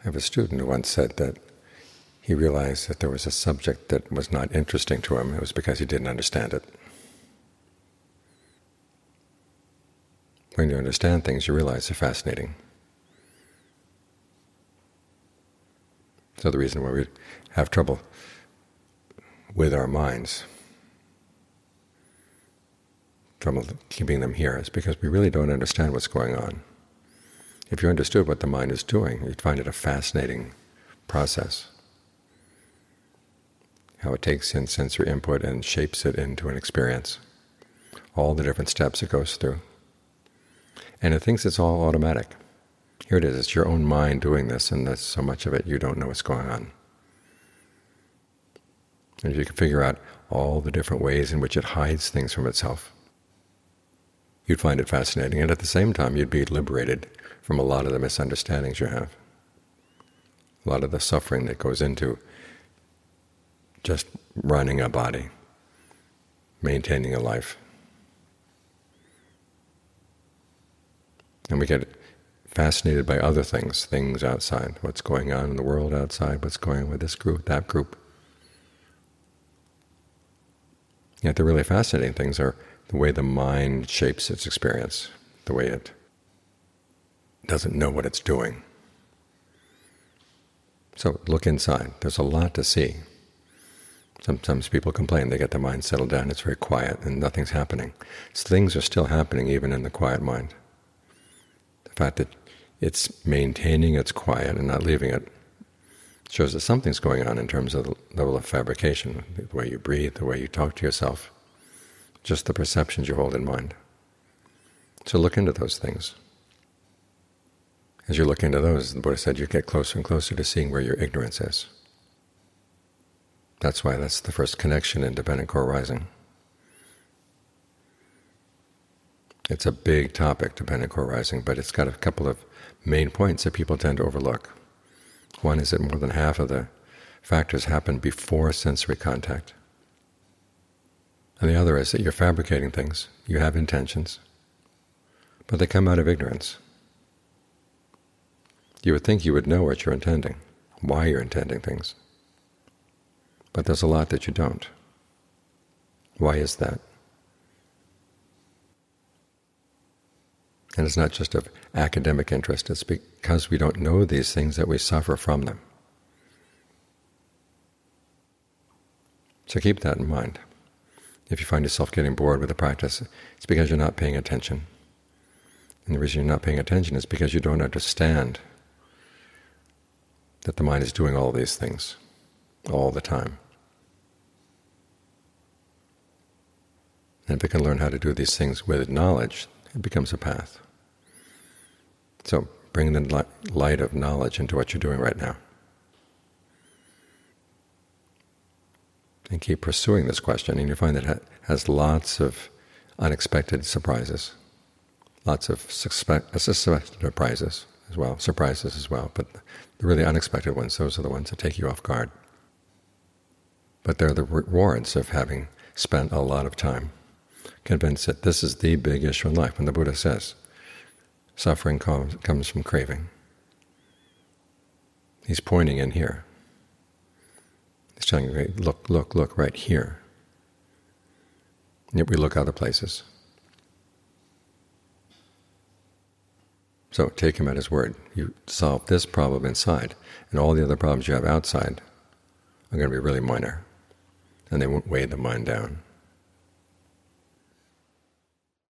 have a student who once said that he realized that there was a subject that was not interesting to him. It was because he didn't understand it. When you understand things, you realize they're fascinating. So the reason why we have trouble with our minds, trouble keeping them here, is because we really don't understand what's going on. If you understood what the mind is doing, you'd find it a fascinating process, how it takes in sensory input and shapes it into an experience, all the different steps it goes through. And it thinks it's all automatic. Here it is, it's your own mind doing this, and there's so much of it you don't know what's going on. And if you can figure out all the different ways in which it hides things from itself, you'd find it fascinating, and at the same time you'd be liberated from a lot of the misunderstandings you have, a lot of the suffering that goes into just running a body, maintaining a life. And we get fascinated by other things, things outside, what's going on in the world outside, what's going on with this group, that group. Yet the really fascinating things are the way the mind shapes its experience, the way it doesn't know what it's doing. So look inside. There's a lot to see. Sometimes people complain they get their mind settled down, it's very quiet and nothing's happening. So things are still happening even in the quiet mind. The fact that it's maintaining its quiet and not leaving it shows that something's going on in terms of the level of fabrication, the way you breathe, the way you talk to yourself, just the perceptions you hold in mind. So look into those things. As you look into those, the Buddha said, you get closer and closer to seeing where your ignorance is. That's why that's the first connection in dependent co-arising. It's a big topic, dependent co-arising, but it's got a couple of main points that people tend to overlook. One is that more than half of the factors happen before sensory contact. And the other is that you're fabricating things, you have intentions, but they come out of ignorance. You would think you would know what you're intending, why you're intending things. But there's a lot that you don't. Why is that? And it's not just of academic interest, it's because we don't know these things that we suffer from them. So keep that in mind. If you find yourself getting bored with the practice, it's because you're not paying attention. And the reason you're not paying attention is because you don't understand that the mind is doing all these things all the time. And if it can learn how to do these things with knowledge, it becomes a path. So bring the light of knowledge into what you're doing right now. And keep pursuing this question, and you find that it has lots of unexpected surprises, lots of suspected surprises as well, but the really unexpected ones, those are the ones that take you off guard. But they're the rewards of having spent a lot of time convinced that this is the big issue in life. When the Buddha says suffering comes from craving, he's pointing in here. He's telling you, look right here. And yet we look other places. So take him at his word. You solve this problem inside, and all the other problems you have outside are going to be really minor, and they won't weigh the mind down.